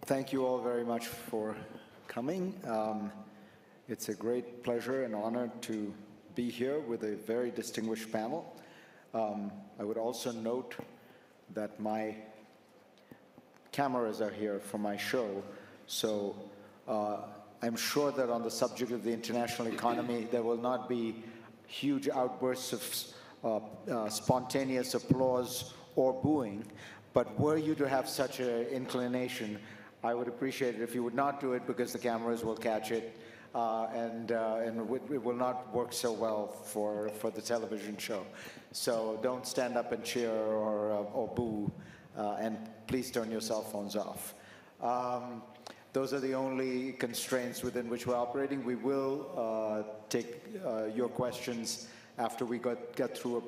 Thank you all very much for coming. It's a great pleasure and honor to be here with a very distinguished panel. I would also note that my cameras are here for my show, so I'm sure that on the subject of the international economy, there will not be huge outbursts of spontaneous applause or booing, but were you to have such an inclination, I would appreciate it if you would not do it, because the cameras will catch it, and it will not work so well for the television show. So don't stand up and cheer or boo, and please turn your cell phones off. Those are the only constraints within which we're operating. We will take your questions after we get through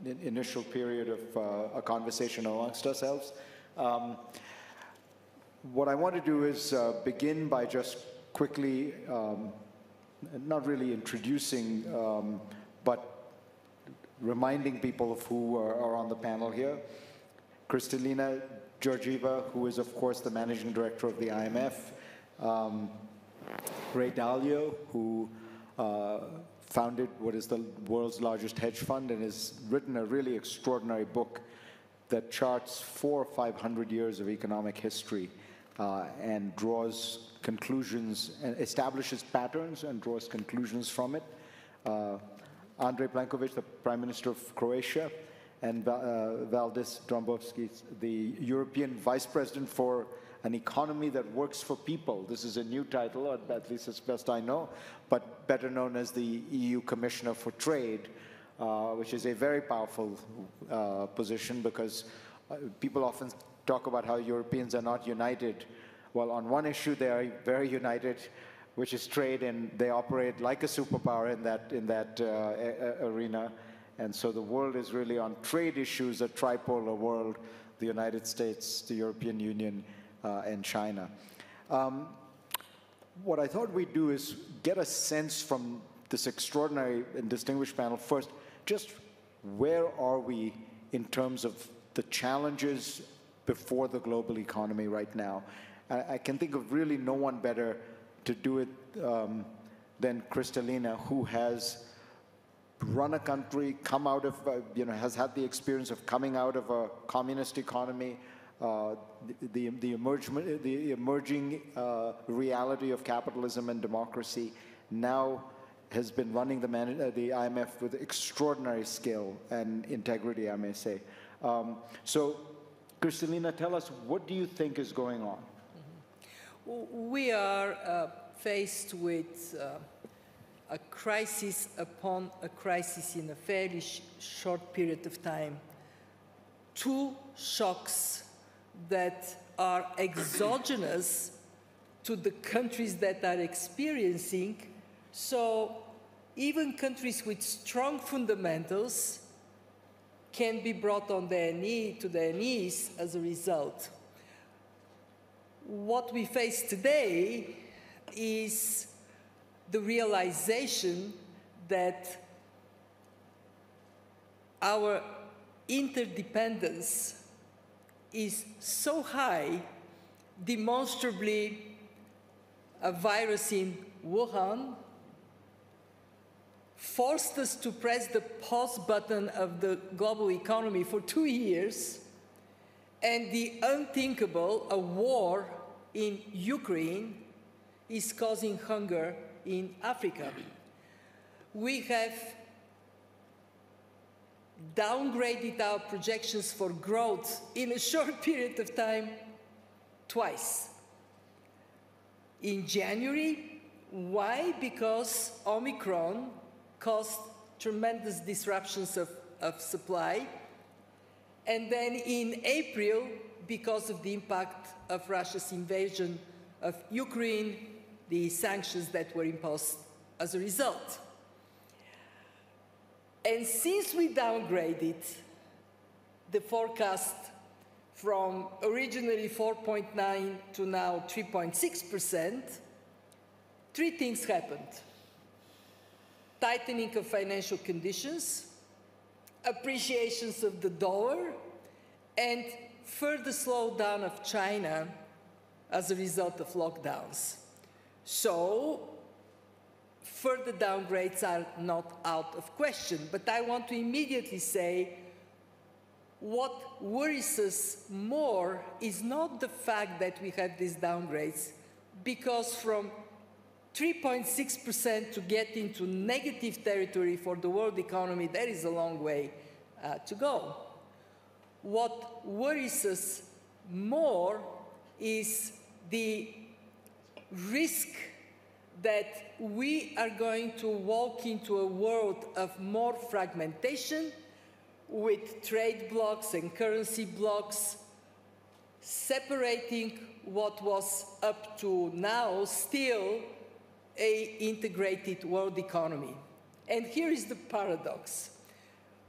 an initial period of a conversation amongst ourselves. What I want to do is begin by just quickly, not really introducing, but reminding people of who are on the panel here. Kristalina Georgieva, who is, of course, the managing director of the IMF. Ray Dalio, who founded what is the world's largest hedge fund and has written a really extraordinary book that charts 400 or 500 years of economic history and draws conclusions and establishes patterns and draws conclusions from it. Andrej Plenković, the Prime Minister of Croatia, and Valdis Dombrovskis, the European Vice President for an Economy that Works for People. This is a new title, or at least as best I know, but better known as the EU Commissioner for Trade, which is a very powerful position, because people often talk about how Europeans are not united. Well, on one issue, they are very united, which is trade, and they operate like a superpower in that arena. And so the world is really on trade issues, a tripolar world: the United States, the European Union, and China. What I thought we'd do is get a sense from this extraordinary and distinguished panel first, just where are we in terms of the challenges before the global economy right now. I can think of really no one better to do it than Kristalina, who has run a country, come out of, has had the experience of coming out of a communist economy, the emerging reality of capitalism and democracy, now has been running the IMF with extraordinary skill and integrity, I may say. So, Kristalina, tell us, what do you think is going on? We are faced with a crisis upon a crisis in a fairly short period of time. Two shocks that are exogenous to the countries that are experiencing. So even countries with strong fundamentals can be brought on to their knees as a result. What we face today is the realization that our interdependence is so high, demonstrably a virus in Wuhan forced us to press the pause button of the global economy for 2 years, and the unthinkable, a war in Ukraine, is causing hunger in Africa. We have downgraded our projections for growth in a short period of time twice. In January, why? Because Omicron caused tremendous disruptions of supply. And then in April, because of the impact of Russia's invasion of Ukraine, the sanctions that were imposed as a result. And since we downgraded the forecast from originally 4.9 to now 3.6%, three things happened. Tightening of financial conditions, appreciations of the dollar, and further slowdown of China as a result of lockdowns. So further downgrades are not out of question. But I want to immediately say what worries us more is not the fact that we have these downgrades, because from 3.6% to get into negative territory for the world economy, there is a long way to go. What worries us more is the risk that we are going to walk into a world of more fragmentation, with trade blocks and currency blocks separating what was up to now still an integrated world economy. And here is the paradox.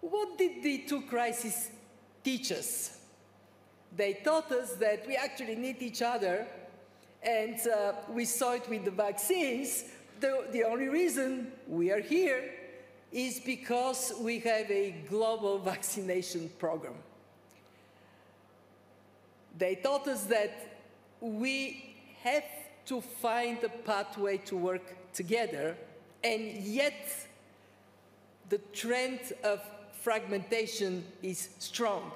What did the two crises teach us? They taught us that we actually need each other, and we saw it with the vaccines. The only reason we are here is because we have a global vaccination program. They taught us that we have to find a pathway to work together, and yet the trend of fragmentation is strong.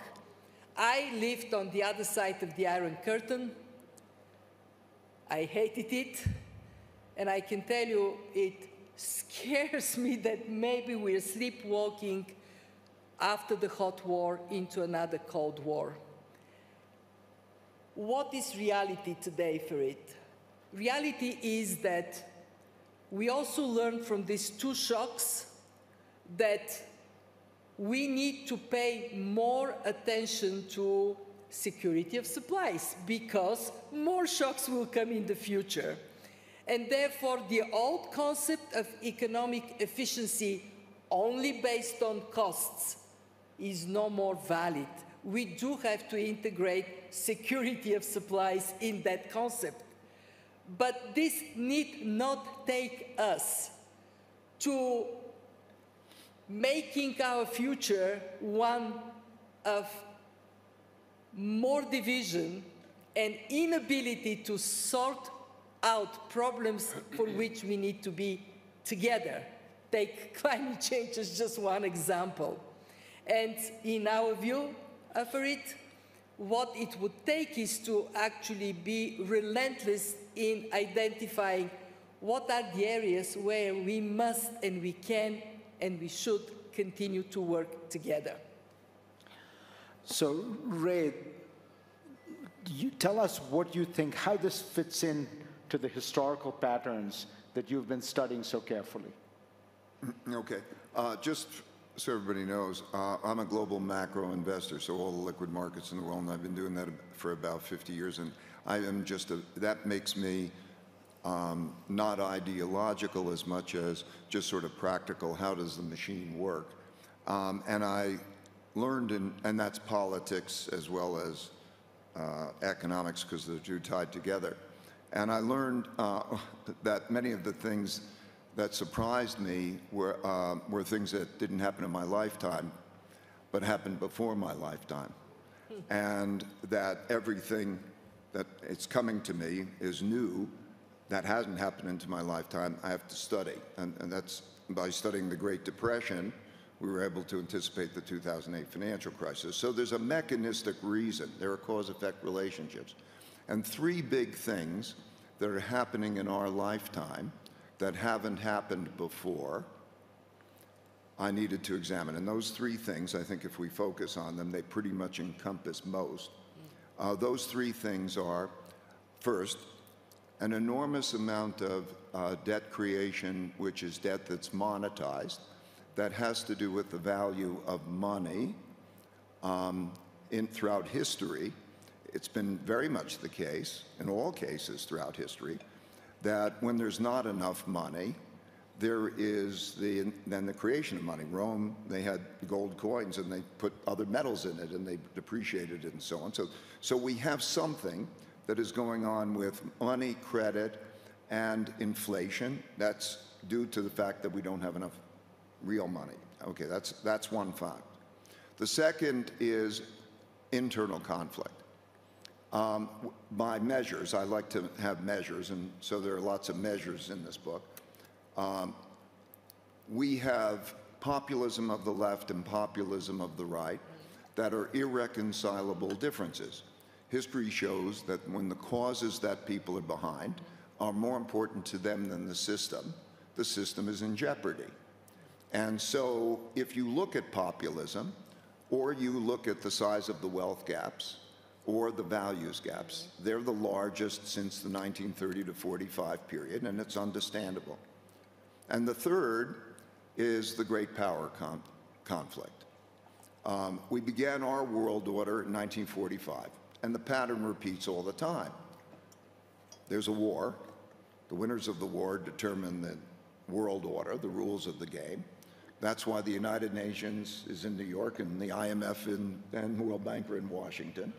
I lived on the other side of the Iron Curtain. I hated it, and I can tell you it scares me that maybe we're sleepwalking after the hot war into another Cold War. What is reality today for it? Reality is that we also learned from these two shocks that we need to pay more attention to security of supplies, because more shocks will come in the future. And therefore, the old concept of economic efficiency only based on costs is no more valid. We do have to integrate security of supplies in that concept. But this need not take us to making our future one of more division and inability to sort out problems for which we need to be together. Take climate change as just one example. And in our view for it, what it would take is to actually be relentless in identifying what are the areas where we must and we can and we should continue to work together. So, Ray, you tell us what you think, how this fits in to the historical patterns that you've been studying so carefully. Okay. Just so everybody knows, I'm a global macro investor, so all the liquid markets in the world, and I've been doing that for about 50 years, and I am just that makes me not ideological as much as just sort of practical. How does the machine work? And I learned, and that's politics as well as economics, because they're two tied together. And I learned that many of the things that surprised me were things that didn't happen in my lifetime, but happened before my lifetime. And that everything that it's coming to me is new, that hasn't happened into my lifetime, I have to study. And that's by studying the Great Depression, we were able to anticipate the 2008 financial crisis. So there's a mechanistic reason. There are cause-effect relationships. And three big things that are happening in our lifetime that haven't happened before, I needed to examine. And those three things, I think if we focus on them, they pretty much encompass most. Those three things are, first, an enormous amount of debt creation, which is debt that's monetized, that has to do with the value of money throughout history. It's been very much the case, in all cases throughout history, that when there's not enough money, there is then the creation of money. Rome, they had gold coins and they put other metals in it and they depreciated it and so on. So we have something that is going on with money, credit, and inflation. That's due to the fact that we don't have enough real money. Okay, that's one fact. The second is internal conflict. By measures, I like to have measures, and so there are lots of measures in this book. We have populism of the left and populism of the right that are irreconcilable differences. History shows that when the causes that people are behind are more important to them than the system is in jeopardy. And so if you look at populism, or you look at the size of the wealth gaps, or the values gaps, they're the largest since the 1930 to 45 period, and it's understandable. And the third is the great power conflict. We began our world order in 1945, and the pattern repeats all the time. There's a war. The winners of the war determine the world order, the rules of the game. That's why the United Nations is in New York and the IMF and World Bank are in Washington.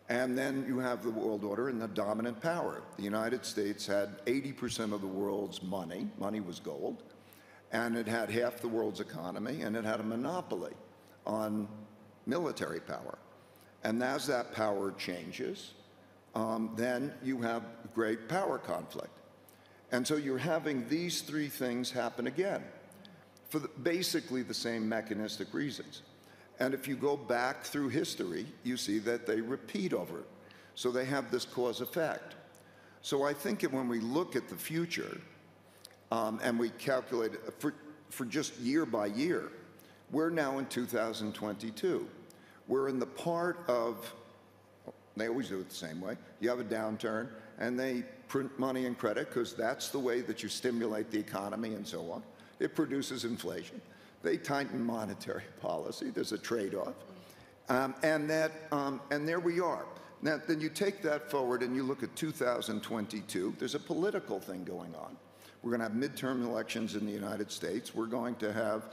And then you have the world order and the dominant power. The United States had 80% of the world's money. Money was gold. And it had half the world's economy, and it had a monopoly on military power. And as that power changes, then you have great power conflict. And so you're having these three things happen again for basically the same mechanistic reasons. And if you go back through history, you see that they repeat over it. So they have this cause-effect. So I think that when we look at the future, and we calculate for just year by year, we're now in 2022. We're in the part of, they always do it the same way. You have a downturn, and they print money and credit because that's the way that you stimulate the economy and so on. It produces inflation. They tighten monetary policy. There's a trade-off. And there we are. Now, then you take that forward and you look at 2022. There's a political thing going on. We're going to have midterm elections in the United States. We're going to have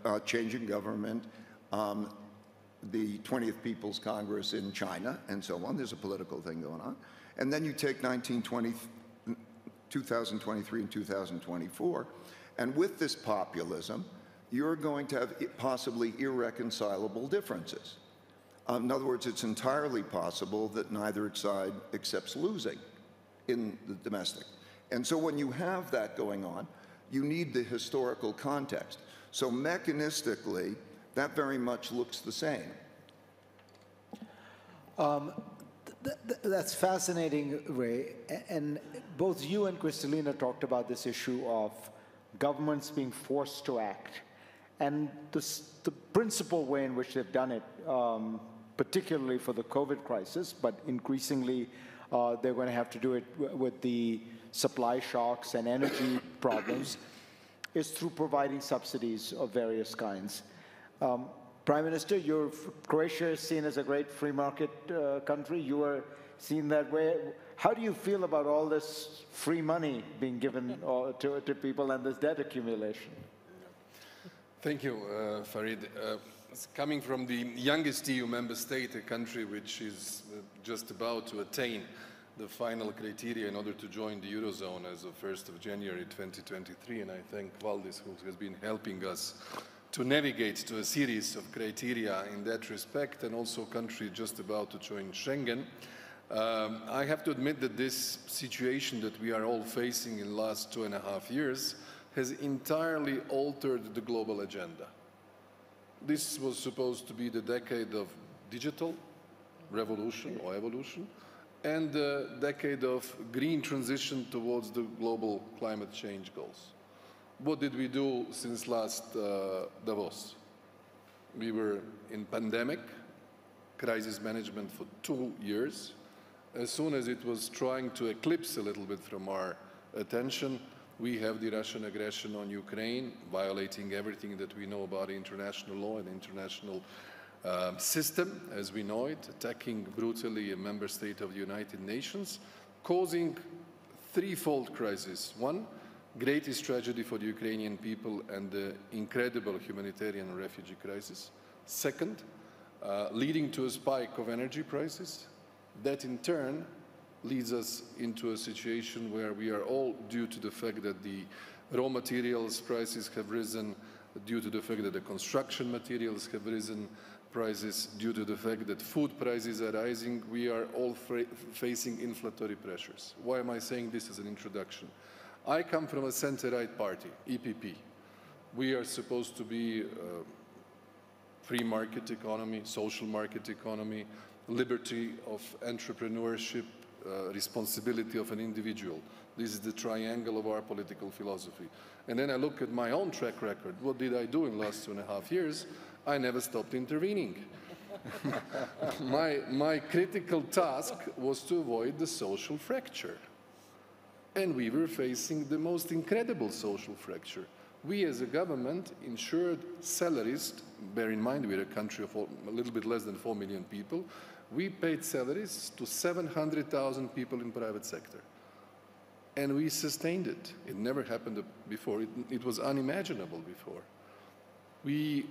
a change in government, the 20th People's Congress in China, and so on. There's a political thing going on. And then you take 2023 and 2024, and with this populism, you're going to have possibly irreconcilable differences. In other words, it's entirely possible that neither side accepts losing in the domestic. And so when you have that going on, you need the historical context. So mechanistically, that very much looks the same. That's fascinating, Ray. And both you and Kristalina talked about this issue of governments being forced to act. And the principal way in which they've done it, particularly for the COVID crisis, but increasingly they're going to have to do it with the supply shocks and energy problems, is through providing subsidies of various kinds. Prime Minister, Croatia is seen as a great free market country. You are seen that way. How do you feel about all this free money being given to people and this debt accumulation? Thank you, Farid. Coming from the youngest EU member state, a country which is just about to attain the final criteria in order to join the Eurozone as of 1st of January 2023, and I thank Valdis, who has been helping us to navigate to a series of criteria in that respect, and also a country just about to join Schengen. I have to admit that this situation that we are all facing in the last 2.5 years has entirely altered the global agenda. This was supposed to be the decade of digital revolution or evolution, and the decade of green transition towards the global climate change goals. What did we do since last Davos? We were in pandemic, crisis management for 2 years. As soon as it was trying to eclipse a little bit from our attention, we have the Russian aggression on Ukraine, violating everything that we know about international law and international system as we know it, attacking brutally a member state of the United Nations, causing threefold crisis. One, greatest tragedy for the Ukrainian people and the incredible humanitarian refugee crisis. Second, leading to a spike of energy prices. That in turn leads us into a situation where we are all, due to the fact that the raw materials prices have risen, due to the fact that the construction materials have risen, prices due to the fact that food prices are rising. We are all facing inflationary pressures. Why am I saying this as an introduction? I come from a center-right party, EPP. We are supposed to be free market economy, social market economy, liberty of entrepreneurship, responsibility of an individual. This is the triangle of our political philosophy. And then I look at my own track record. What did I do in the last 2.5 years? I never stopped intervening. my critical task was to avoid the social fracture. And we were facing the most incredible social fracture. We as a government ensured salaries, bear in mind we're a country of a little bit less than 4 million people, we paid salaries to 700,000 people in private sector. And we sustained it. It never happened before. It was unimaginable before. We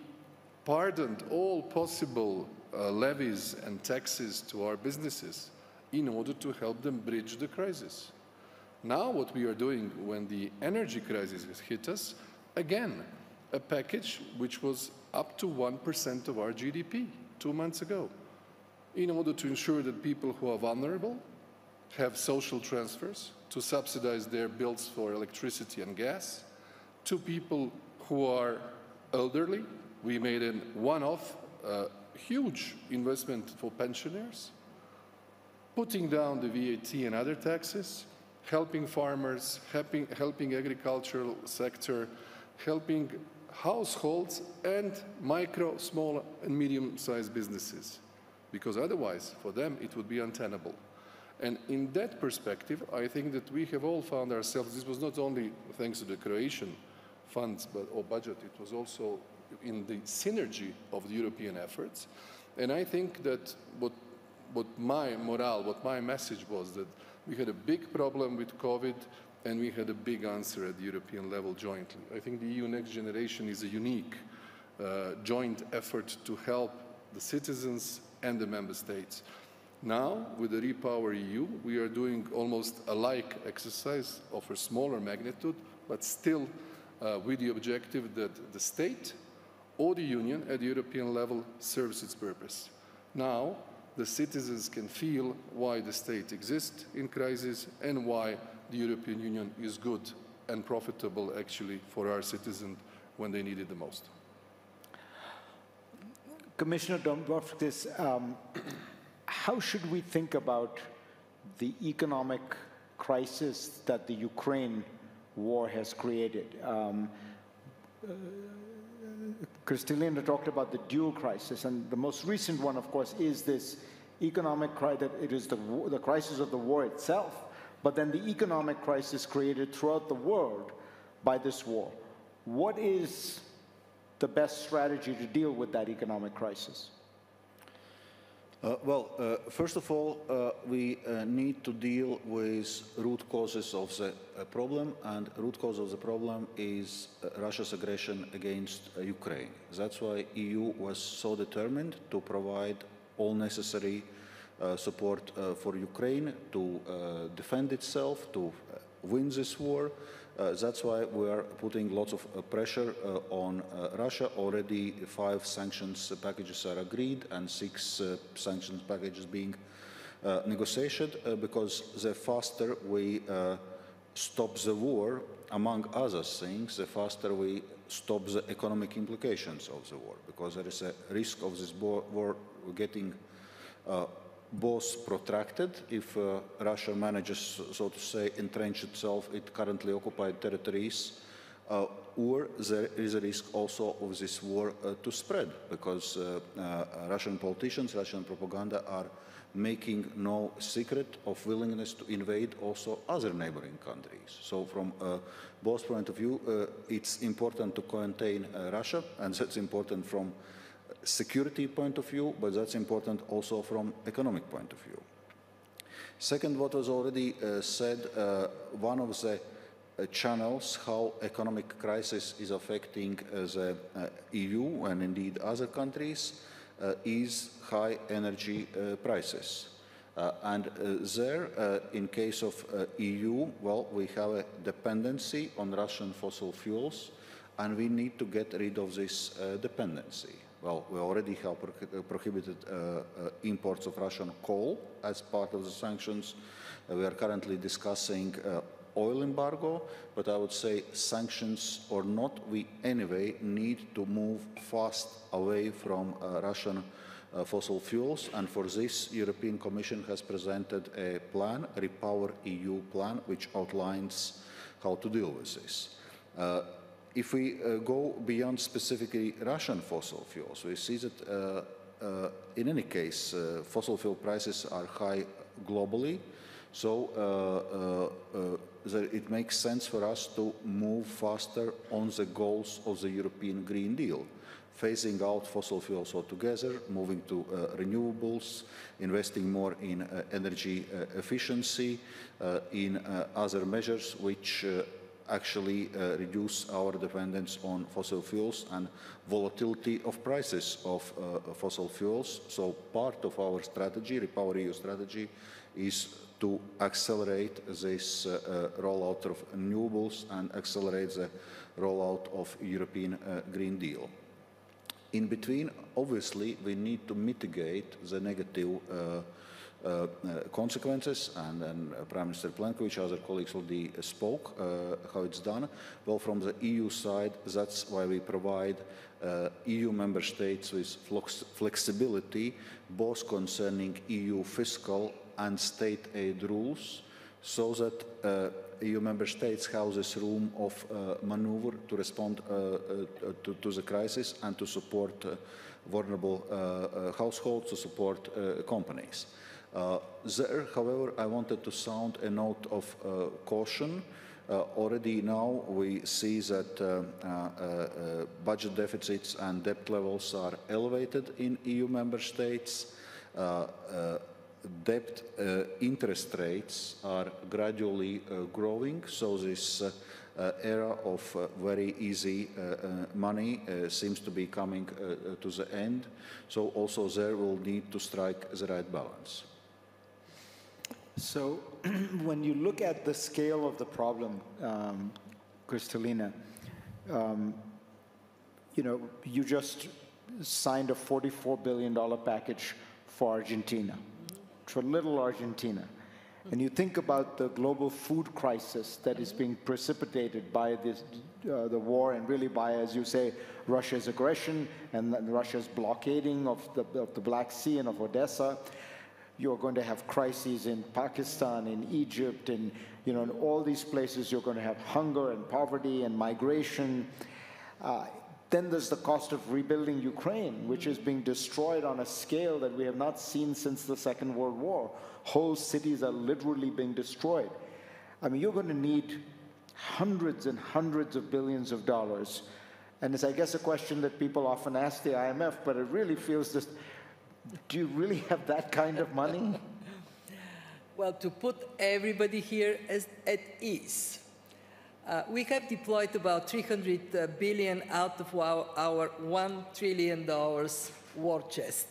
pardoned all possible levies and taxes to our businesses in order to help them bridge the crisis. Now what we are doing when the energy crisis has hit us, again, a package which was up to 1% of our GDP 2 months ago, in order to ensure that people who are vulnerable have social transfers to subsidize their bills for electricity and gas. To people who are elderly, we made a one-off huge investment for pensioners, putting down the VAT and other taxes, helping farmers, helping agricultural sector, helping households and micro, small and medium-sized businesses, because otherwise for them it would be untenable. And in that perspective, I think that we have all found ourselves, this was not only thanks to the Croatian funds or budget, it was also in the synergy of the European efforts. And I think that what my message was that we had a big problem with COVID and we had a big answer at the European level jointly. I think the EU Next Generation is a unique joint effort to help the citizens and the member states. Now, with the Repower EU, we are doing almost a like exercise of a smaller magnitude, but still with the objective that the state or the union at the European level serves its purpose. Now, the citizens can feel why the state exists in crisis and why the European Union is good and profitable actually for our citizens when they need it the most. Commissioner Dombrovskis, how should we think about the economic crisis that the Ukraine war has created? Kristalina talked about the dual crisis, and the most recent one, of course, is this economic crisis, that it is the crisis of the war itself, but then the economic crisis created throughout the world by this war. What is the best strategy to deal with that economic crisis? First of all, we need to deal with root causes of the problem, and root cause of the problem is Russia's aggression against Ukraine. That's why EU was so determined to provide all necessary support for Ukraine to defend itself, to win this war. That's why we are putting lots of pressure on Russia. Already 5 sanctions packages are agreed and 6 sanctions packages being negotiated, because the faster we stop the war, among other things, the faster we stop the economic implications of the war, because there is a risk of this war getting both protracted if Russia manages, so to say, entrench itself in currently occupied territories, or there is a risk also of this war to spread, because Russian politicians, Russian propaganda are making no secret of willingness to invade also other neighboring countries. So from both point of view, it's important to contain Russia, and that's important from security point of view, but that's important also from economic point of view. Second, what was already said, one of the channels how economic crisis is affecting the EU and indeed other countries is high energy prices. And there, in case of EU, well, we have a dependency on Russian fossil fuels, and we need to get rid of this dependency. Well, we already have prohibited imports of Russian coal as part of the sanctions. We are currently discussing oil embargo, but I would say sanctions or not, we anyway need to move fast away from Russian fossil fuels, and for this, European Commission has presented a plan, a Repower EU plan, which outlines how to deal with this. If we go beyond specifically Russian fossil fuels, we see that in any case, fossil fuel prices are high globally, so it makes sense for us to move faster on the goals of the European Green Deal, phasing out fossil fuels altogether, moving to renewables, investing more in energy efficiency, in other measures which actually reduce our dependence on fossil fuels and volatility of prices of fossil fuels. So part of our strategy, Repower EU strategy, is to accelerate this rollout of renewables and accelerate the rollout of European Green Deal. In between, obviously, we need to mitigate the negative consequences, and Prime Minister Plenković, other colleagues already spoke how it's done. Well, from the EU side, that's why we provide EU member states with flexibility, both concerning EU fiscal and state aid rules, so that EU member states have this room of maneuver to respond to the crisis and to support vulnerable households, to support companies. There, however, I wanted to sound a note of caution. Already now we see that budget deficits and debt levels are elevated in EU member states. Debt interest rates are gradually growing, so this era of very easy money seems to be coming to the end. So also there we'll need to strike the right balance. So when you look at the scale of the problem, Kristalina, you just signed a $44 billion package for Argentina, for little Argentina. And you think about the global food crisis that is being precipitated by this, the war, and really by, as you say, Russia's aggression and Russia's blockading of the Black Sea and of Odessa. You're going to have crises in Pakistan, in Egypt, and in all these places you're going to have hunger and poverty and migration. Then there's the cost of rebuilding Ukraine, which is being destroyed on a scale that we have not seen since the Second World War. Whole cities are literally being destroyed. I mean, you're going to need hundreds and hundreds of billions of dollars. And it's, I guess, a question that people often ask the IMF, but it really feels just, do you really have that kind of money? Well, to put everybody here at ease, we have deployed about $300 billion out of our $1 trillion war chest.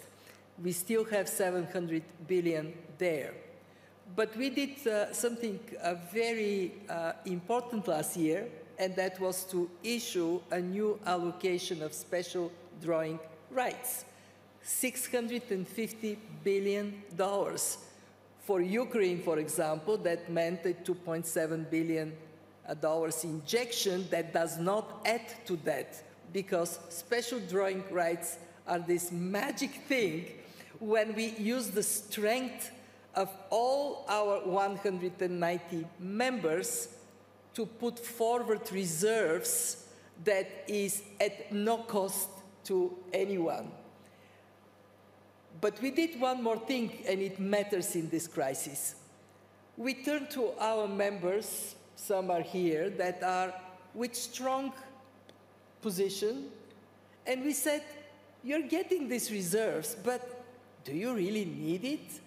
We still have $700 billion there. But we did something very important last year, and that was to issue a new allocation of special drawing rights. $650 billion. For Ukraine, for example, that meant a $2.7 billion injection that does not add to that, because special drawing rights are this magic thing when we use the strength of all our 190 members to put forward reserves that is at no cost to anyone. But we did one more thing, and it matters in this crisis. We turned to our members, some are here, that are with strong position, and we said, you're getting these reserves, but do you really need it?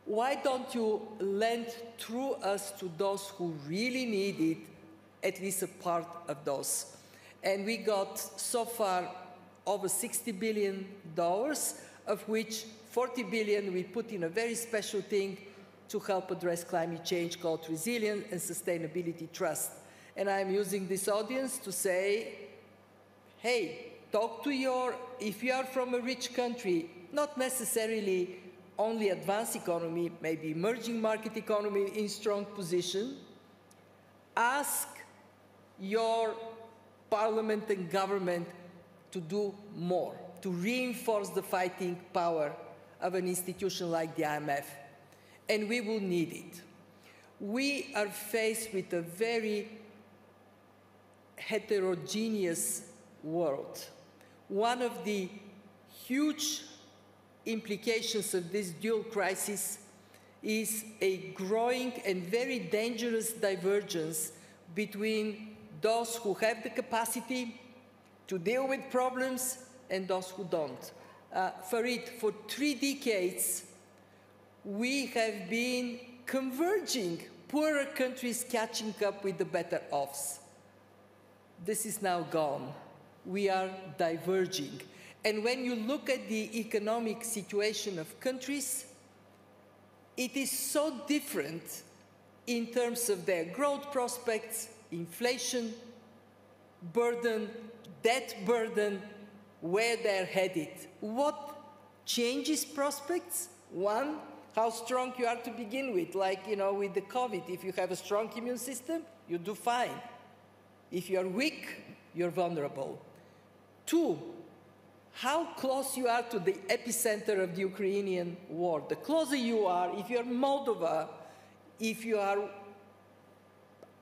Why don't you lend through us to those who really need it, at least a part of those? And we got so far over $60 billion, of which $40 billion we put in a very special thing to help address climate change called Resilience and Sustainability Trust. And I'm using this audience to say, hey, if you are from a rich country, not necessarily only advanced economy, maybe emerging market economy in strong position, ask your parliament and government to do more, to reinforce the fighting power of an institution like the IMF. And we will need it. We are faced with a very heterogeneous world. One of the huge implications of this dual crisis is a growing and very dangerous divergence between those who have the capacity to deal with problems and those who don't. Farid, for 3 decades, we have been converging, poorer countries catching up with the better offs. This is now gone. We are diverging. And when you look at the economic situation of countries, it is so different in terms of their growth prospects, inflation burden, debt burden, where they're headed. What changes prospects? One, how strong you are to begin with, like, with the COVID. If you have a strong immune system, you do fine. If you're weak, you're vulnerable. Two, how close you are to the epicenter of the Ukrainian war. The closer you are, if you're Moldova, if you are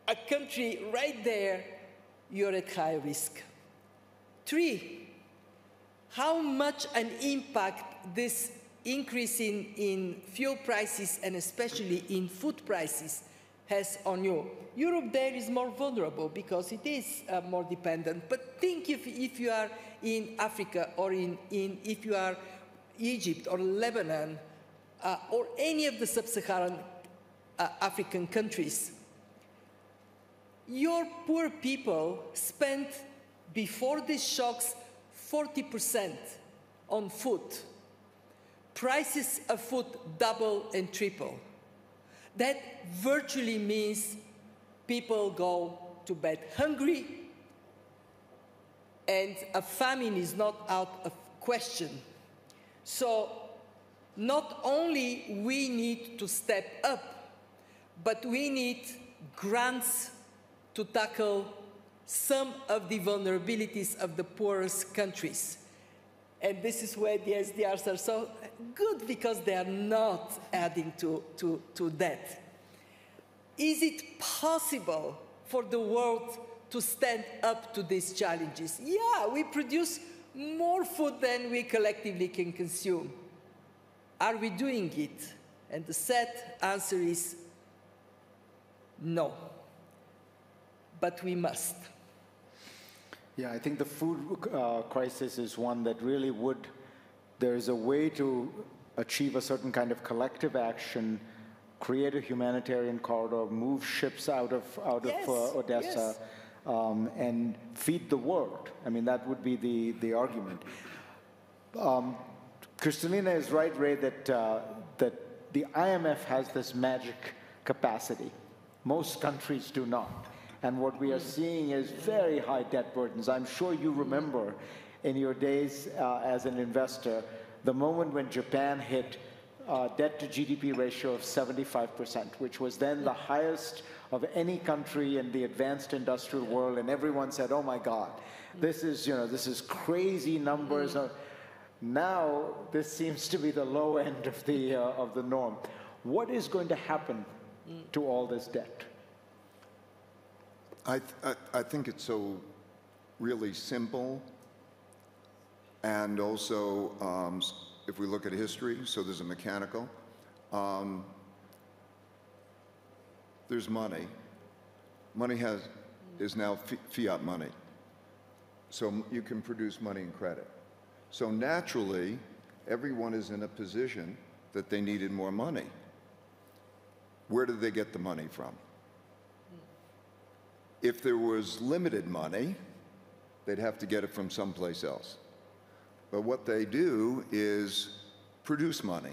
a country right there, you're at high risk. Three, how much an impact this increase in fuel prices and especially in food prices has on you. Europe there is more vulnerable because it is more dependent. But think if you are in Africa or if you are Egypt or Lebanon or any of the sub-Saharan African countries, your poor people spent, before these shocks, 40% on food. Prices of food double and triple. That virtually means people go to bed hungry, and a famine is not out of question. So not only we need to step up, but we need grants to tackle some of the vulnerabilities of the poorest countries. And this is where the SDRs are so good, because they are not adding to debt. Is it possible for the world to stand up to these challenges? Yeah, we produce more food than we collectively can consume. Are we doing it? And the sad answer is no. But we must. Yeah, I think the food crisis is one that really would, there is a way to achieve a certain kind of collective action, create a humanitarian corridor, move ships out of Odessa, and feed the world. I mean, that would be the argument. Kristalina is right, Ray, that the IMF has this magic capacity. Most countries do not. And what we are seeing is very high debt burdens. I'm sure you remember in your days as an investor, the moment when Japan hit debt to GDP ratio of 75%, which was then the highest of any country in the advanced industrial world, and everyone said, "Oh my God, this is crazy numbers." Now this seems to be the low end of the norm. What is going to happen to all this debt? I think it's so really simple, and also if we look at history, so there's a mechanical. There's money. Money is now fiat money, so you can produce money and credit. So naturally, everyone is in a position that they needed more money. Where did they get the money from? If there was limited money, they'd have to get it from someplace else. But what they do is produce money.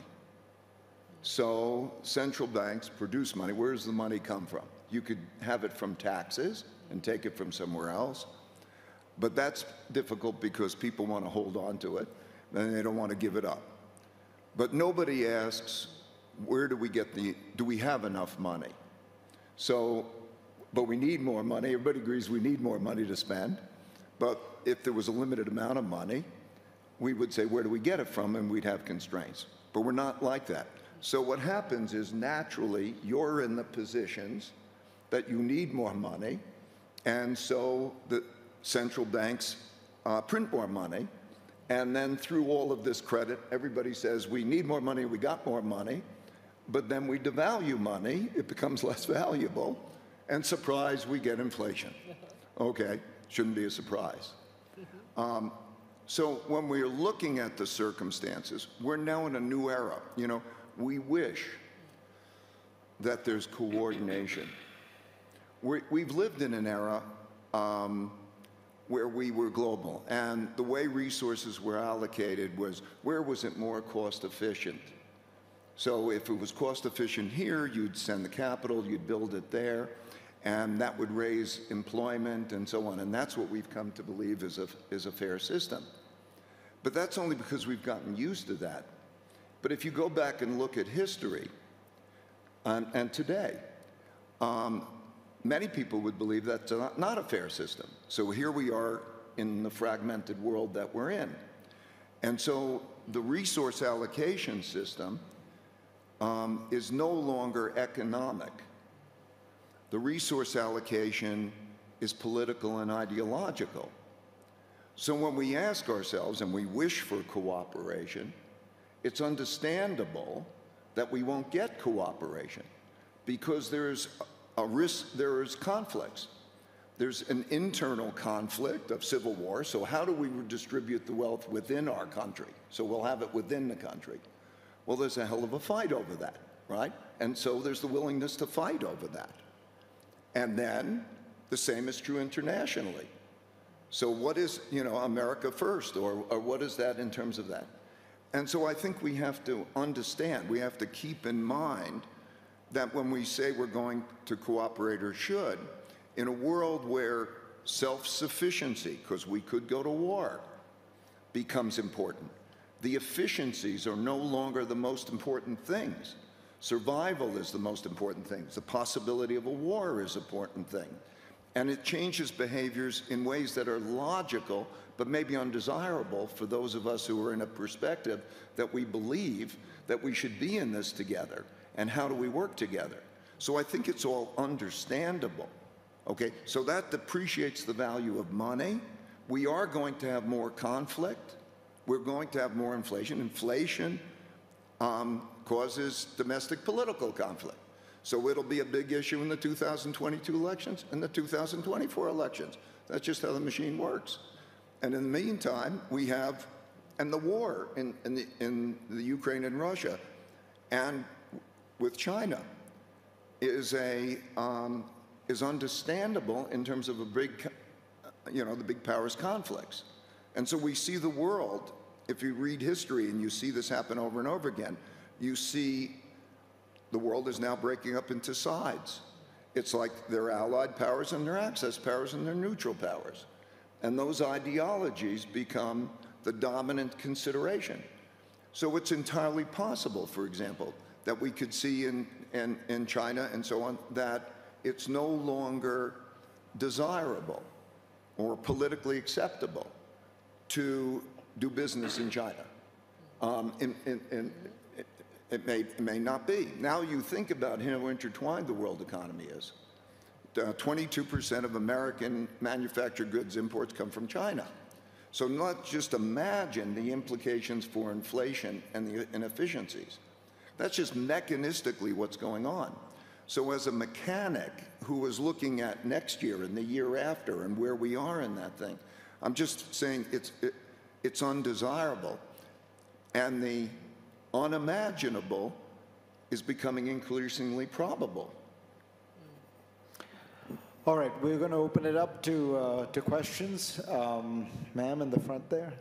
So central banks produce money. Where does the money come from? You could have it from taxes and take it from somewhere else. But that's difficult because people want to hold on to it, and they don't want to give it up. But nobody asks, where do we get do we have enough money? So, but we need more money. Everybody agrees we need more money to spend. But if there was a limited amount of money, we would say, where do we get it from? And we'd have constraints. But we're not like that. So what happens is naturally you're in the positions that you need more money, and so the central banks print more money, and then through all of this credit, everybody says we need more money, we got more money, but then we devalue money, it becomes less valuable, and surprise, we get inflation. Okay, shouldn't be a surprise. So when we're looking at the circumstances, we're now in a new era. You know, we wish that there's coordination. We've lived in an era where we were global, and the way resources were allocated was, where was it more cost efficient? So if it was cost efficient here, you'd send the capital, you'd build it there, and that would raise employment and so on. And that's what we've come to believe is a fair system. But that's only because we've gotten used to that. But if you go back and look at history and today, many people would believe that's not a fair system. So here we are in the fragmented world that we're in. And so the resource allocation system is no longer economic. The resource allocation is political and ideological. So when we ask ourselves and we wish for cooperation, it's understandable that we won't get cooperation because there's a risk, there's conflicts. There's an internal conflict of civil war, so how do we redistribute the wealth within our country? So we'll have it within the country. Well, there's a hell of a fight over that, right? And so there's the willingness to fight over that. And then the same is true internationally. So what is, you know, America first, or what is that in terms of that? And so I think we have to understand, we have to keep in mind that when we say we're going to cooperate or should, in a world where self-sufficiency, because we could go to war, becomes important. The efficiencies are no longer the most important things. Survival is the most important thing. The possibility of a war is an important thing. And it changes behaviors in ways that are logical, but maybe undesirable for those of us who are in a perspective that we believe that we should be in this together. And how do we work together? So I think it's all understandable. Okay, so that depreciates the value of money. We are going to have more conflict. We're going to have more inflation. Inflation causes domestic political conflict. So it'll be a big issue in the 2022 elections and the 2024 elections. That's just how the machine works. And in the meantime, we have, and the war in the Ukraine and Russia, and with China is understandable in terms of a big, you know, the big powers conflicts. And so we see the world, if you read history and you see this happen over and over again, you see the world is now breaking up into sides. It's like there are allied powers and there are axis powers and there are neutral powers. And those ideologies become the dominant consideration. So it's entirely possible, for example, that we could see in China and so on, that it's no longer desirable or politically acceptable to do business in China. It may not be. Now you think about how intertwined the world economy is. 22% of American manufactured goods imports come from China. So not just imagine the implications for inflation and the inefficiencies. That's just mechanistically what's going on. So as a mechanic who is looking at next year and the year after and where we are in that thing, I'm just saying it's undesirable. And the unimaginable is becoming increasingly probable. All right, we're going to open it up to questions. Ma'am in the front there.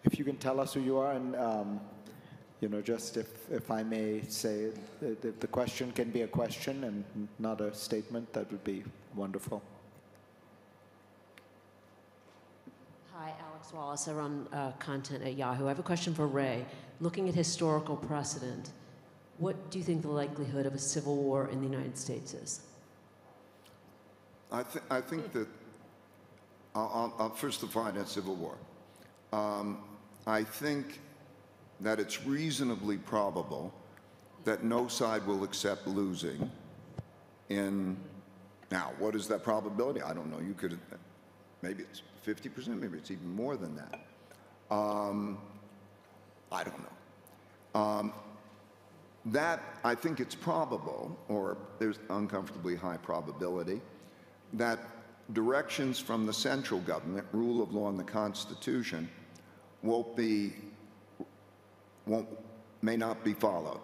If you can tell us who you are, and you know, just if I may say, if the question can be a question and not a statement, that would be wonderful. Hi, Alex Wallace. I run content at Yahoo. I have a question for Ray. Looking at historical precedent, what do you think the likelihood of a civil war in the United States is? I think that I'll first define a civil war. I think that it's reasonably probable that no side will accept losing in, now, what is that probability? I don't know. You could, maybe it's 50%, maybe it's even more than that. I don't know. That, I think it's probable, or there's uncomfortably high probability, that directions from the central government, rule of law and the Constitution, may not be followed.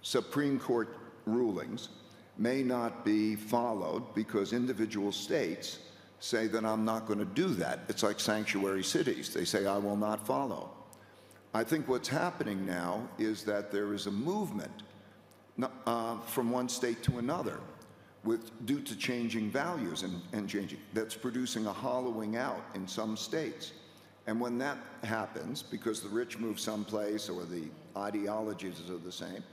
Supreme Court rulings may not be followed because individual states say that I'm not going to do that. It's like sanctuary cities. They say, I will not follow. I think what's happening now is that there is a movement from one state to another due to changing values and changing, that's producing a hollowing out in some states. And when that happens, because the rich move someplace or the ideologies are the same,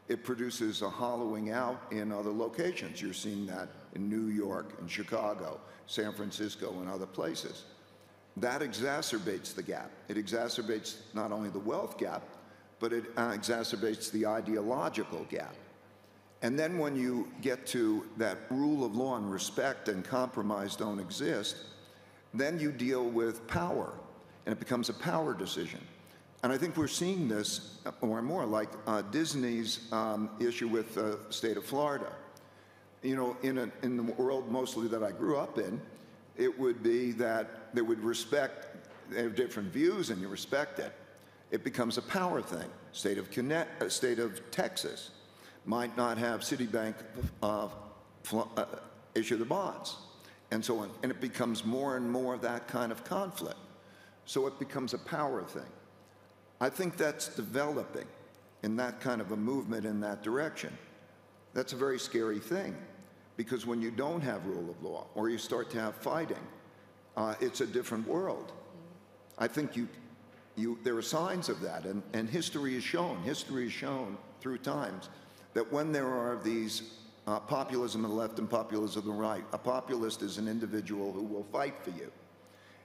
it produces a hollowing out in other locations. You're seeing that in New York and Chicago, San Francisco, and other places. That exacerbates the gap. It exacerbates not only the wealth gap, but it exacerbates the ideological gap. And then when you get to that rule of law and respect and compromise don't exist, then you deal with power, and it becomes a power decision. And I think we're seeing this more and more, like Disney's issue with the state of Florida. You know, in the world mostly that I grew up in, it would be that they would respect, they have different views and you respect it. It becomes a power thing. State of Texas might not have Citibank issue the bonds, and so on. And it becomes more and more that kind of conflict. So it becomes a power thing. I think that's developing in that kind of a movement in that direction. That's a very scary thing, because when you don't have rule of law or you start to have fighting, it's a different world. I think there are signs of that, and history has shown through times that when there are these populism on the left and populism on the right, a populist is an individual who will fight for you,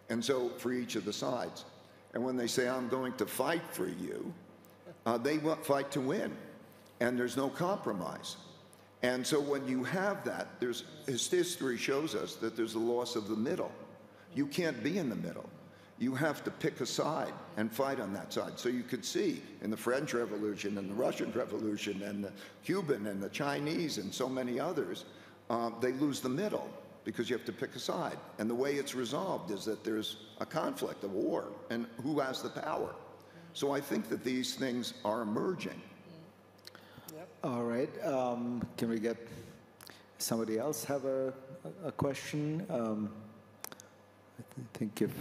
and so for each of the sides. And when they say, I'm going to fight for you, they want fight to win, and there's no compromise. And so when you have that, history shows us that there's a loss of the middle. You can't be in the middle. You have to pick a side and fight on that side. So you could see in the French Revolution and the Russian Revolution and the Cuban and the Chinese and so many others, they lose the middle because you have to pick a side. And the way it's resolved is that there's a conflict, a war, and who has the power. So I think that these things are emerging. Yep. All right. Can we get somebody else have a question? I think if...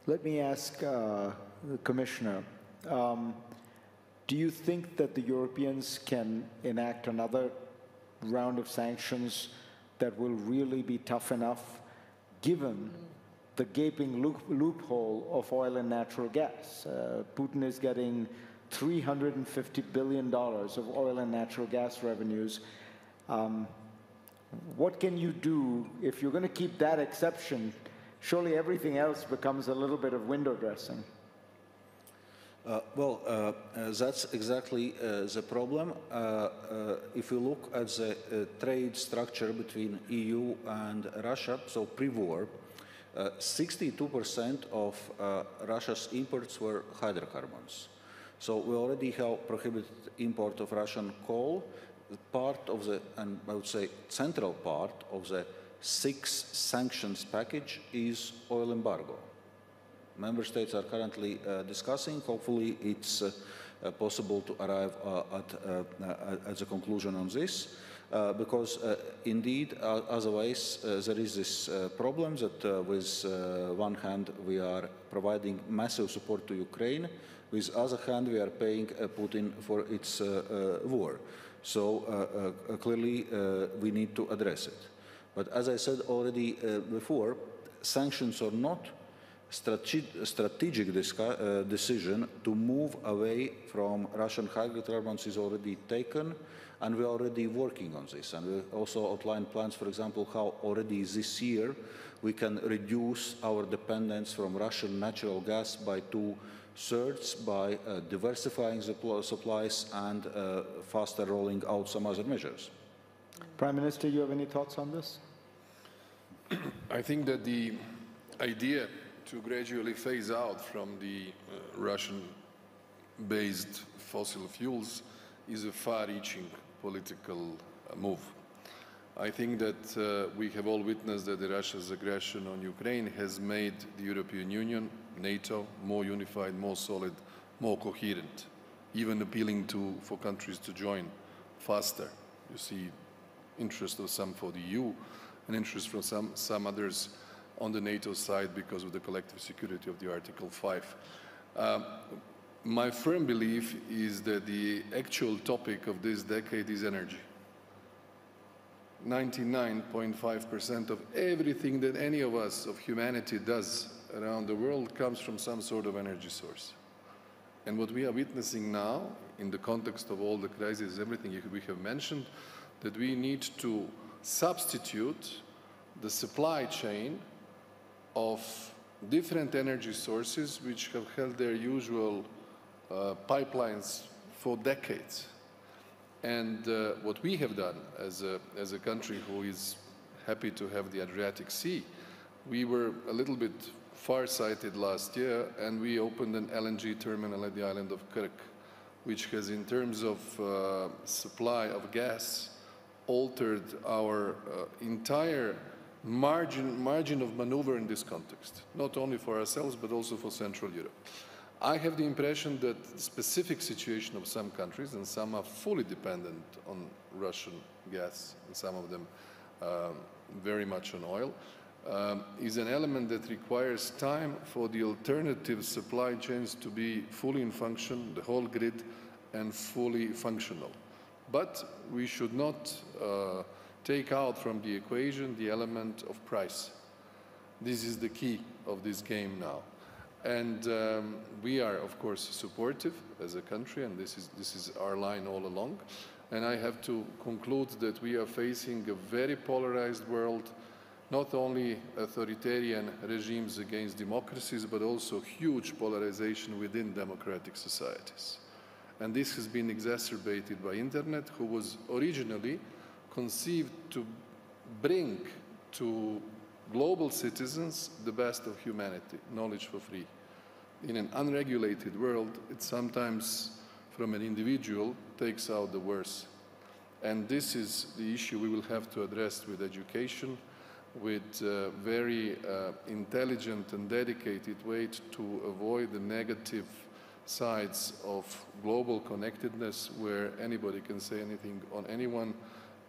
Let me ask the Commissioner, do you think that the Europeans can enact another round of sanctions that will really be tough enough, given the gaping loophole of oil and natural gas? Putin is getting $350 billion of oil and natural gas revenues. What can you do if you're going to keep that exception? Surely everything else becomes a little bit of window dressing. That's exactly the problem. If you look at the trade structure between EU and Russia, so pre-war, 62% of Russia's imports were hydrocarbons. So we already have prohibited import of Russian coal. Part of the, and I would say central part of the 6 sanctions package is oil embargo. Member states are currently discussing. Hopefully it's possible to arrive at the conclusion on this, because indeed otherwise there is this problem that with one hand we are providing massive support to Ukraine, with other hand we are paying Putin for its war. So clearly we need to address it. But as I said already before, sanctions are not strategic decision to move away from Russian hydrocarbons is already taken, and we're already working on this. And we also outlined plans, for example, how already this year we can reduce our dependence from Russian natural gas by 2/3 by diversifying the supplies and faster rolling out some other measures. Prime Minister, you have any thoughts on this? I think that the idea to gradually phase out from the Russian-based fossil fuels is a far-reaching political move. I think that we have all witnessed that Russia's aggression on Ukraine has made the European Union, NATO, more unified, more solid, more coherent, even appealing for countries to join faster. You see interest of some for the EU, and interest from some others on the NATO side because of the collective security of the Article 5. My firm belief is that the actual topic of this decade is energy. 99.5% of everything that any of us, of humanity, does around the world comes from some sort of energy source. And what we are witnessing now, in the context of all the crises, everything we have mentioned, that we need to substitute the supply chain of different energy sources which have held their usual pipelines for decades. And what we have done as a country who is happy to have the Adriatic Sea, we were a little bit far-sighted last year, and we opened an LNG terminal at the island of Kirk, which has, in terms of supply of gas, altered our entire margin of maneuver in this context, not only for ourselves, but also for Central Europe. I have the impression that the specific situation of some countries, and some are fully dependent on Russian gas, and some of them very much on oil, is an element that requires time for the alternative supply chains to be fully in function, the whole grid, and fully functional. But we should not take out from the equation the element of price. This is the key of this game now. And we are, of course, supportive as a country, and this is our line all along. And I have to conclude that we are facing a very polarized world, not only authoritarian regimes against democracies, but also huge polarization within democratic societies. And this has been exacerbated by internet, who was originally conceived to bring to global citizens the best of humanity, knowledge for free. In an unregulated world, it sometimes, from an individual, takes out the worst. And this is the issue we will have to address with education, with very intelligent and dedicated way to avoid the negative sides of global connectedness, where anybody can say anything on anyone,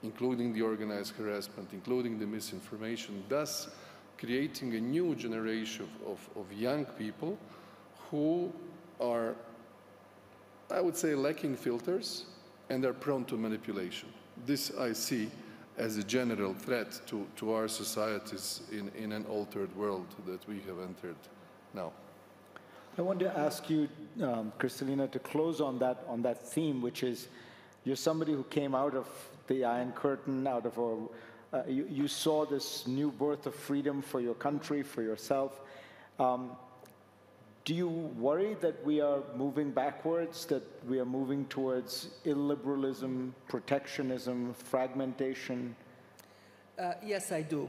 including the organized harassment, including the misinformation, thus creating a new generation of young people who are, I would say, lacking filters and are prone to manipulation. This I see as a general threat to our societies in an altered world that we have entered now. I want to ask you, Kristalina, to close on that theme, which is, you're somebody who came out of the Iron Curtain, out of you saw this new birth of freedom for your country, for yourself. Do you worry that we are moving backwards, that we are moving towards illiberalism, protectionism, fragmentation? Yes, I do.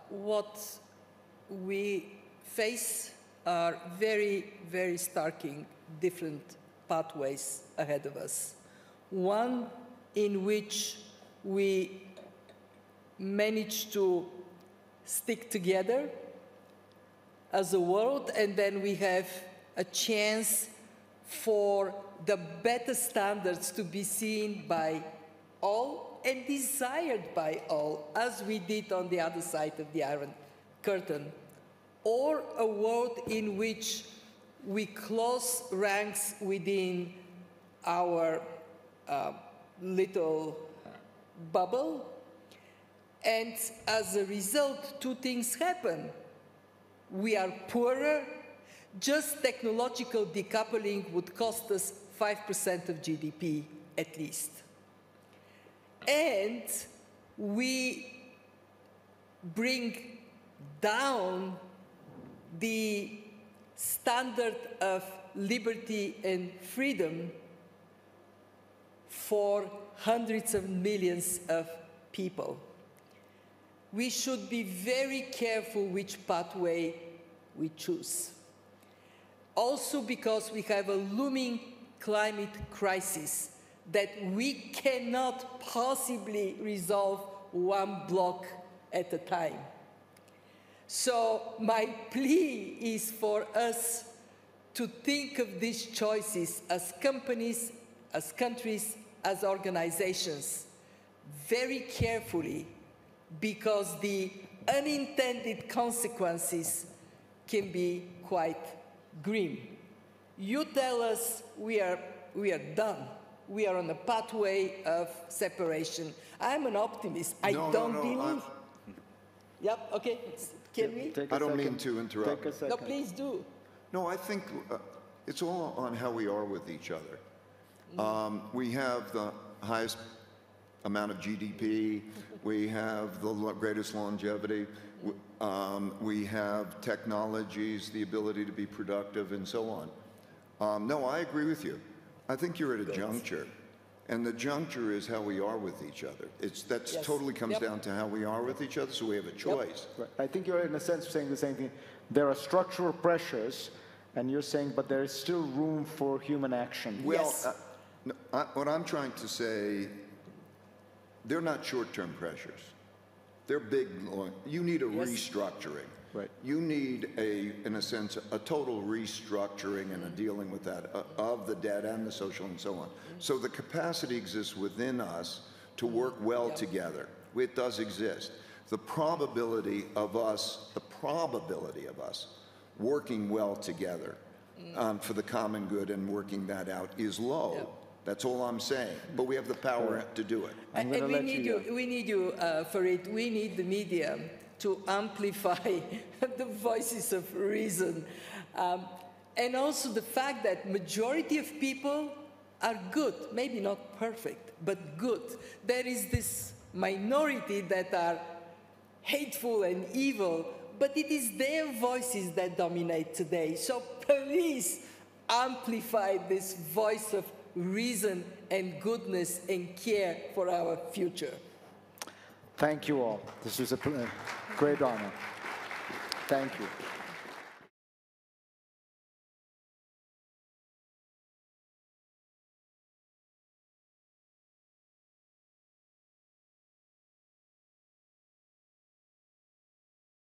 What we face are very, very starking different pathways ahead of us. One in which we manage to stick together as a world, and then we have a chance for the better standards to be seen by all and desired by all, as we did on the other side of the Iron Curtain, or a world in which we close ranks within our little bubble. And as a result, two things happen. We are poorer. Just technological decoupling would cost us 5% of GDP at least. And we bring down the standard of liberty and freedom for hundreds of millions of people. We should be very careful which pathway we choose. Also because we have a looming climate crisis that we cannot possibly resolve one block at a time. So my plea is for us to think of these choices as companies, as countries, as organizations, very carefully, because the unintended consequences can be quite grim. You tell us we are done. We are on a pathway of separation. I'm an optimist. I don't believe. Yep, okay. Can we? I don't mean to interrupt. Take a second. No, please do. No, I think it's all on how we are with each other. We have the highest amount of GDP. We have the greatest longevity. We have technologies, the ability to be productive, and so on. No, I agree with you. I think you're at a juncture. And the juncture is how we are with each other. That totally comes down to how we are with each other, so we have a choice. Right. I think you're, in a sense, saying the same thing. There are structural pressures, and you're saying, but there is still room for human action. Well, what I'm trying to say, they're not short-term pressures. They're big. You need a restructuring. Right. You need, in a sense, a total restructuring and a dealing with that of the debt and the social and so on. So the capacity exists within us to work well together. It does exist. The probability of us working well together for the common good and working that out is low. That's all I'm saying. But we have the power to do it. And we need you, Farid. We need the media to amplify the voices of reason. And also the fact that majority of people are good, maybe not perfect, but good. There is this minority that are hateful and evil, but it is their voices that dominate today. So please amplify this voice of reason and goodness and care for our future. Thank you all. This was a great honor. Thank you.